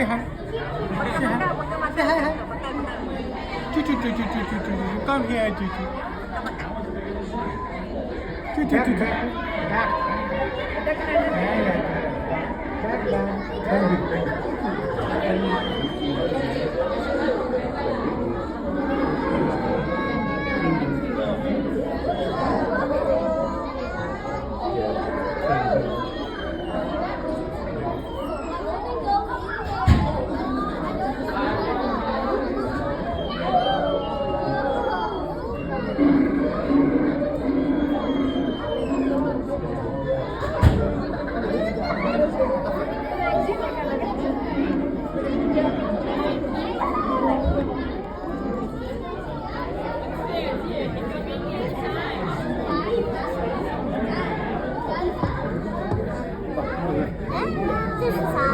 Say hi. Say hi. Say hi, hi. Chuchu, chuchu, chuchu, chuchu. Come here, chuchu. Chuchu, chuchu. Back. This is